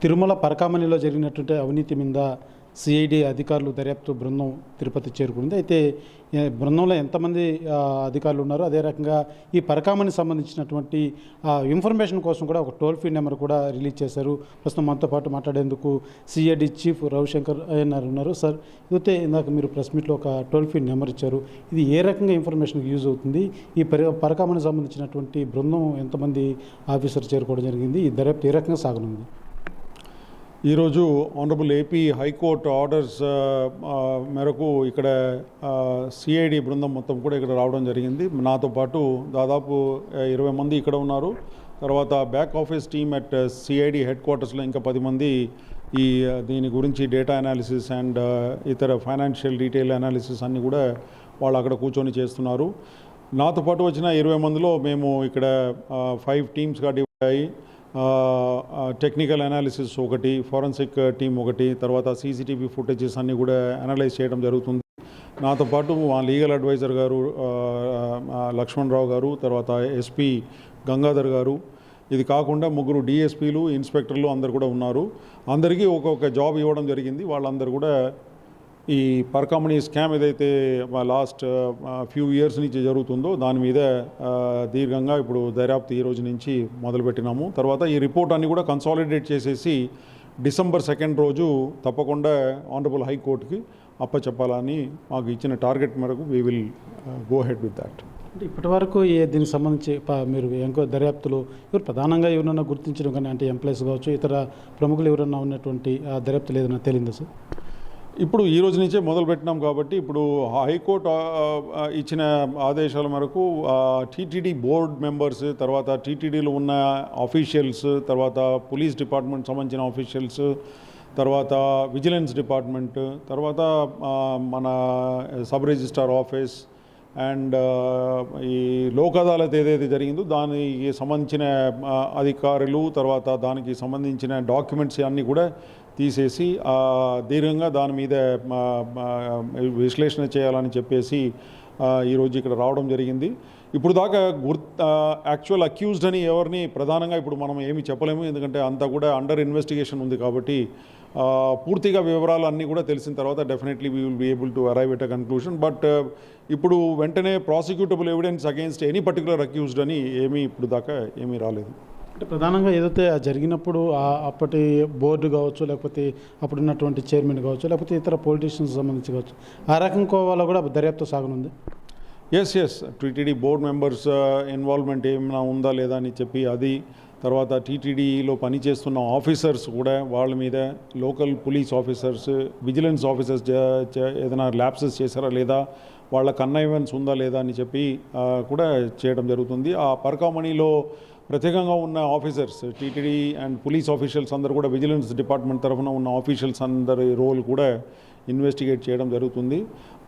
తిరుమల పరకామణిలో జరిగినటువంటి అవినీతి మీద సిఐడి అధికారులు దర్యాప్తు బృందం తిరుపతి చేరుకుంది. అయితే బృందంలో ఎంతమంది అధికారులు ఉన్నారో అదే రకంగా ఈ పరకామణికి సంబంధించినటువంటి ఇన్ఫర్మేషన్ కోసం కూడా ఒక టోల్ ఫ్రీ నెంబర్ కూడా రిలీజ్ చేశారు. ప్రస్తుతం మనతో పాటు మాట్లాడేందుకు సిఐడి చీఫ్ రవిశంకర్ అయ్యన్నారు ఉన్నారు. సార్, ఇదైతే ఇందాక మీరు ప్రెస్ మీట్లో ఒక టోల్ ఫ్రీ నెంబర్ ఇచ్చారు. ఇది ఏ రకంగా ఇన్ఫర్మేషన్కి యూజ్ అవుతుంది? ఈ పరకామణికి సంబంధించినటువంటి బృందం ఎంతమంది ఆఫీసర్ చేరుకోవడం జరిగింది? ఈ దర్యాప్తు ఏ రకంగా సాగనుంది? ఈరోజు ఆనరబుల్ ఏపీ హైకోర్టు ఆర్డర్స్ మేరకు ఇక్కడ సిఐడి బృందం మొత్తం కూడా ఇక్కడ రావడం జరిగింది. నాతో పాటు దాదాపు 20 మంది ఇక్కడ ఉన్నారు. తర్వాత back office team at CID head క్వార్టర్స్లో ఇంకా 10 మంది దీని గురించి డేటా అనాలిసిస్ అండ్ ఇతర ఫైనాన్షియల్ డీటెయిల్ అనాలిసిస్ అన్నీ కూడా వాళ్ళు అక్కడ కూర్చొని చేస్తున్నారు. నాతో పాటు వచ్చిన 20 మందిలో మేము ఇక్కడ 5 టీమ్స్గా డివైడ్ అయ్యి టెక్నికల్ అనాలిసిస్ ఒకటి, ఫోరెన్సిక్ టీం ఒకటి, తర్వాత సీసీటీవీ ఫుటేజెస్ అన్నీ కూడా అనలైజ్ చేయడం జరుగుతుంది. నాతో పాటు మా లీగల్ అడ్వైజర్ గారు లక్ష్మణరావు గారు, తర్వాత ఎస్పీ గంగాధర్ గారు, ఇది కాకుండా 3 డిఎస్పీలు, ఇన్స్పెక్టర్లు అందరు కూడా ఉన్నారు. అందరికీ ఒక్కొక్క జాబ్ ఇవ్వడం జరిగింది. వాళ్ళందరూ కూడా ఈ పరకామణి స్కామ్ ఏదైతే లాస్ట్ ఫ్యూ ఇయర్స్ నుంచి జరుగుతుందో దాని మీద దీర్ఘంగా ఇప్పుడు దర్యాప్తు ఈ రోజు నుంచి మొదలుపెట్టినాము. తర్వాత ఈ రిపోర్ట్ అన్ని కూడా కన్సాలిడేట్ చేసేసి December 2 రోజు తప్పకుండా ఆనరబుల్ హైకోర్టుకి అప్పచెప్పాలని మాకు ఇచ్చిన టార్గెట్ మేరకు we will go head with that. అంటే ఇప్పటి వరకు దీనికి సంబంధించి మీరు దర్యాప్తులు ప్రధానంగా ఎవరైనా గుర్తించడం కానీ, అంటే ఎంప్లాయీస్ కావచ్చు, ఇతర ప్రముఖులు ఎవరైనా ఉన్నటువంటి దర్యాప్తులు ఏదైనా తేలిందా సార్? ఇప్పుడు ఈ రోజు నుంచే మొదలుపెట్టినాం కాబట్టి ఇప్పుడు హైకోర్టు ఇచ్చిన ఆదేశాల మేరకు టీటీడీ బోర్డ్ మెంబర్స్, తర్వాత టీటీడీలో ఉన్న ఆఫీషియల్స్, తర్వాత పోలీస్ డిపార్ట్మెంట్ సంబంధించిన ఆఫీషియల్స్, తర్వాత విజిలెన్స్ డిపార్ట్మెంట్, తర్వాత మన సబ్ రిజిస్ట్రార్ ఆఫీస్ అండ్ ఈ లోక్ అదాలత్ ఏదైతే జరిగిందో దానికి సంబంధించిన అధికారులు, తర్వాత దానికి సంబంధించిన డాక్యుమెంట్స్ అన్నీ కూడా తీసేసి దీర్ఘంగా దాని మీద విశ్లేషణ చేయాలని చెప్పేసి ఈరోజు ఇక్కడ రావడం జరిగింది. ఇప్పుడు దాకా యాక్చువల్ అక్యూజ్డ్ అని ఎవరిని ప్రధానంగా ఇప్పుడు మనం ఏమీ చెప్పలేము, ఎందుకంటే అంతా కూడా అండర్ ఇన్వెస్టిగేషన్ ఉంది. కాబట్టి పూర్తిగా వివరాలు అన్నీ కూడా తెలిసిన తర్వాత definitely we will be able to arrive at a conclusion. But ఇప్పుడు వెంటనే prosecutable evidence against any particular accused అని ఏమీ ఇప్పుడు దాకా ఏమీ రాలేదు. అంటే ప్రధానంగా ఏదైతే జరిగినప్పుడు అప్పటి బోర్డు కావచ్చు, లేకపోతే అప్పుడున్నటువంటి చైర్మన్ కావచ్చు, లేకపోతే ఇతర పొలిటీషియన్స్ సంబంధించి కావచ్చు, ఆ రకం వాళ్ళ కూడా దర్యాప్తు సాగనుంది. ఎస్ టీటీడీ బోర్డ్ మెంబర్స్ ఇన్వాల్వ్మెంట్ ఏమైనా ఉందా లేదా అని చెప్పి అది, తర్వాత టీటీడీలో పనిచేస్తున్న ఆఫీసర్స్ కూడా వాళ్ళ మీద, local police officers, vigilance officers ఏదైనా ల్యాప్సెస్ చేశారా లేదా, వాళ్ళ కన్నైవెన్స్ ఉందా లేదా అని చెప్పి కూడా చేయడం జరుగుతుంది. ఆ పరకామణిలో ప్రత్యేకంగా ఉన్న officers, TTD and police officials అందరూ కూడా విజిలెన్స్ డిపార్ట్మెంట్ తరఫున ఉన్న ఆఫీషియల్స్ అందరి రోల్ కూడా ఇన్వెస్టిగేట్ చేయడం జరుగుతుంది.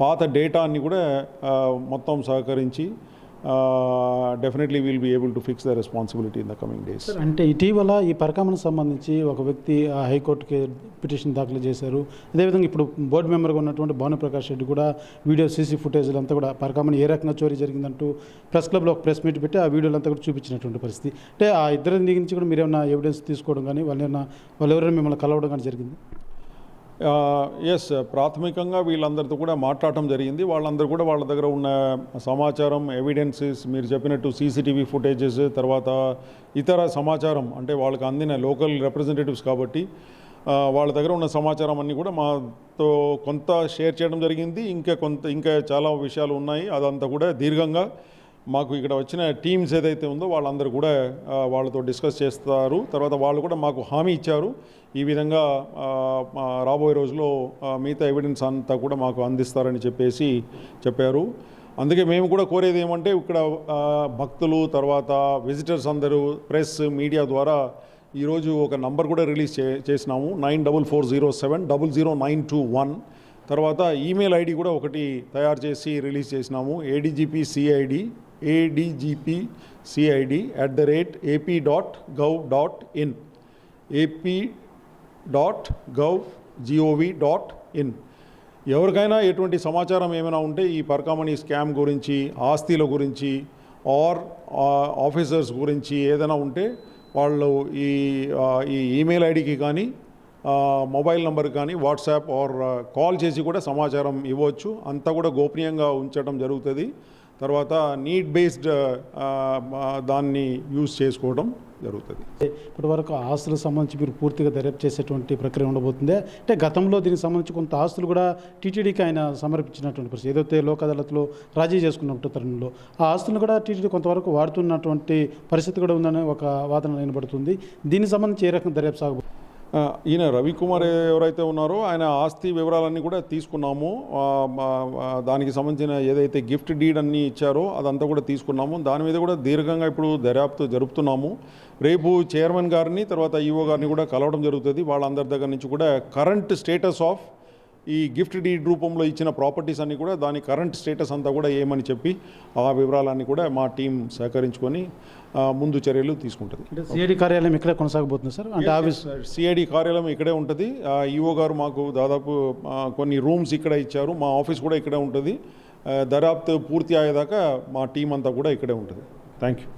పాత డేటా అన్ని కూడా మొత్తం సహకరించి definitely will be able to fix the responsibility in the coming days. అంటే ఇటీవల ఈ పరకామణికి సంబంధించి ఒక వ్యక్తి హైకోర్టుకి పిటిషన్ దాఖలు చేశారు. అదేవిధంగా ఇప్పుడు బోర్డు మెంబర్గా ఉన్నటువంటి భానుప్రకాష్ రెడ్డి కూడా వీడియో సీసీ ఫుటేజ్లు అంతా కూడా పరకామణి ఏ రకంగా చోరీ జరిగిందంటూ ప్రెస్ క్లబ్లో ఒక ప్రెస్ మీట్ పెట్టి ఆ వీడియోలు అంతా కూడా చూపించినటువంటి పరిస్థితి. అంటే ఆ ఇద్దరి నుంచి కూడా మీరు ఏమైనా ఎవిడెన్స్ తీసుకోవడం కానీ, వాళ్ళు ఎవరైనా మిమ్మల్ని కలవడం కానీ జరిగింది? ఎస్, ప్రాథమికంగా వీళ్ళందరితో కూడా మాట్లాడటం జరిగింది. వాళ్ళందరూ కూడా వాళ్ళ దగ్గర ఉన్న సమాచారం, ఎవిడెన్సెస్, మీరు చెప్పినట్టు సీసీటీవీ ఫుటేజెస్, తర్వాత ఇతర సమాచారం, అంటే వాళ్ళకి అందిన లోకల్ రిప్రజెంటేటివ్స్ కాబట్టి వాళ్ళ దగ్గర ఉన్న సమాచారం అన్నీ కూడా మాతో కొంత షేర్ చేయడం జరిగింది. ఇంకా చాలా విషయాలు ఉన్నాయి. అదంతా కూడా దీర్ఘంగా మాకు ఇక్కడ వచ్చిన టీమ్స్ ఏదైతే ఉందో వాళ్ళందరూ కూడా వాళ్ళతో డిస్కస్ చేస్తారు. తర్వాత వాళ్ళు కూడా మాకు హామీ ఇచ్చారు, ఈ విధంగా రాబోయే రోజుల్లో మిగతా ఎవిడెన్స్ అంతా కూడా మాకు అందిస్తారని చెప్పేసి చెప్పారు. అందుకే మేము కూడా కోరేది ఏమంటే, ఇక్కడ భక్తులు, తర్వాత విజిటర్స్ అందరూ, ప్రెస్, మీడియా ద్వారా ఈరోజు ఒక నంబర్ కూడా రిలీజ్ చేసినాము, 9440700921. తర్వాత ఈమెయిల్ ఐడి కూడా ఒకటి తయారు చేసి రిలీజ్ చేసినాము, adgpcid@ap.gov.in ap.gov.in. ఎవరికైనా ఎటువంటి సమాచారం ఏమైనా ఉంటే ఈ పరకామణి స్కామ్ గురించి, ఆస్తిల గురించి, ఆర్ ఆఫీసర్స్ గురించి ఏదైనా ఉంటే వాళ్ళు ఈ ఈమెయిల్ ఐడికి కానీ మొబైల్ నెంబర్ కానీ వాట్సాప్ ఆర్ కాల్ చేసి కూడా సమాచారం ఇవ్వచ్చు. అంతా కూడా గోపనీయంగా ఉంచడం జరుగుతుంది. తర్వాత నీడ్ బేస్డ్ దాన్ని యూజ్ చేసుకోవడం జరుగుతుంది. ఇప్పటి వరకు ఆస్తులకు సంబంధించి మీరు పూర్తిగా దర్యాప్తు చేసేటువంటి ప్రక్రియ ఉండబోతుంది. అంటే గతంలో దీనికి సంబంధించి కొంత ఆస్తులు కూడా టీటీడీకి ఆయన సమర్పించినటువంటి పరిస్థితి, ఏదైతే లోక్ అదాలత్లో రాజీ చేసుకున్నట్టు తరుణంలో ఆ ఆస్తులను కూడా టీటీడీ కొంతవరకు వాడుతున్నటువంటి పరిస్థితి కూడా ఉందని ఒక వాదన వినబడుతుంది. దీనికి సంబంధించి ఏ రకం దర్యాప్తు సాగబోతుంది? ఈయన రవికుమార్ ఎవరైతే ఉన్నారో ఆయన ఆస్తి వివరాలన్నీ కూడా తీసుకున్నాము. దానికి సంబంధించిన ఏదైతే గిఫ్ట్ డీడ్ అన్నీ ఇచ్చారో అదంతా కూడా తీసుకున్నాము. దాని మీద కూడా దీర్ఘంగా ఇప్పుడు దర్యాప్తు జరుపుతున్నాము. రేపు చైర్మన్ గారిని తర్వాత ఈఓ గారిని కూడా కలవడం జరుగుతుంది. వాళ్ళందరి దగ్గర నుంచి కూడా కరెంట్ స్టేటస్ ఆఫ్ ఈ గిఫ్ట్ డీడ్ రూపంలో ఇచ్చిన ప్రాపర్టీస్ అన్నీ కూడా దాని కరెంట్ స్టేటస్ అంతా కూడా ఏమని చెప్పి ఆ వివరాలన్నీ కూడా మా టీం సహకరించుకొని ముందు చర్యలు తీసుకుంటుంది. అంటే సిఐడి కార్యాలయం ఇక్కడే కొనసాగబోతుంది సార్? అంటే ఆఫీస్ సిఐడి కార్యాలయం ఇక్కడే ఉంటుంది. ఈఓ గారు మాకు దాదాపు కొన్ని రూమ్స్ ఇక్కడ ఇచ్చారు. మా ఆఫీస్ కూడా ఇక్కడే ఉంటుంది. దర్యాప్తు పూర్తి అయ్యేదాకా మా టీం అంతా కూడా ఇక్కడే ఉంటుంది. Thank you.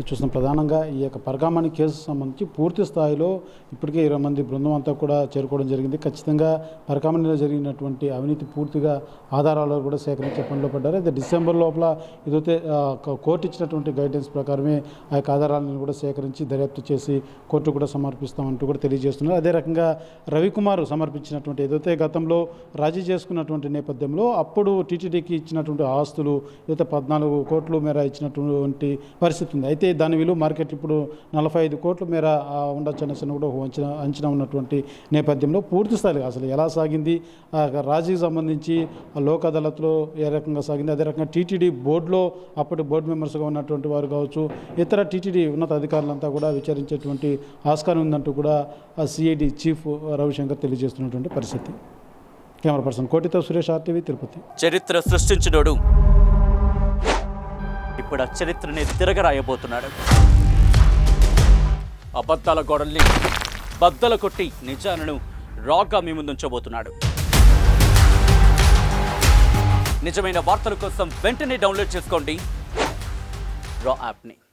చూస్తున్నాం ప్రధానంగా ఈ యొక్క పరకామణి కేసు సంబంధించి పూర్తి స్థాయిలో ఇప్పటికే 20 మంది బృందం అంతా కూడా చేరుకోవడం జరిగింది. ఖచ్చితంగా పరకామణిలో జరిగినటువంటి అవినీతి పూర్తిగా ఆధారాలు కూడా సేకరించే పనిలో పడ్డారు. అయితే డిసెంబర్ లోపల ఏదైతే కోర్టు ఇచ్చినటువంటి గైడెన్స్ ప్రకారమే ఆ యొక్క ఆధారాలను కూడా సేకరించి దర్యాప్తు చేసి కోర్టు కూడా సమర్పిస్తామంటూ కూడా తెలియజేస్తున్నారు. అదే రకంగా రవికుమార్ సమర్పించినటువంటి ఏదైతే గతంలో రాజీ చేసుకున్నటువంటి నేపథ్యంలో అప్పుడు టీటీడీకి ఇచ్చినటువంటి ఆస్తులు ఏదైతే 14 కోట్ల మేర ఇచ్చినటువంటి పరిస్థితి ఉంది. అయితే దాని విలువ మార్కెట్ ఇప్పుడు 45 కోట్ల మేర ఉండొచ్చనేసి కూడా అంచనా ఉన్నటువంటి నేపథ్యంలో పూర్తి స్థాయిలో అసలు ఎలా సాగింది, రాజీకి సంబంధించి లోక్ అదాలత్లో ఏ రకంగా సాగింది, అదే రకంగా టీటీడీ బోర్డులో అప్పటి బోర్డు మెంబర్స్గా ఉన్నటువంటి వారు కావచ్చు, ఇతర టీటీడీ ఉన్నత అధికారులంతా కూడా విచారించేటువంటి ఆస్కారం ఉందంటూ కూడా సిఐడి చీఫ్ రవిశంకర్ తెలియజేస్తున్నటువంటి పరిస్థితి. కెమెరా పర్సన్ కోటితో సురేష్, RTV, తిరుపతి. చరిత్ర సృష్టించినోడు ఇప్పుడు ఆ చరిత్రని తిరగరాయబోతున్నాడు. అబద్ధాల గోడల్ని బద్దలు కొట్టి నిజాలను రాగా మీ ముందుంచబోతున్నాడు. నిజమైన వార్తల కోసం వెంటనే డౌన్లోడ్ చేసుకోండి రా యాప్ని.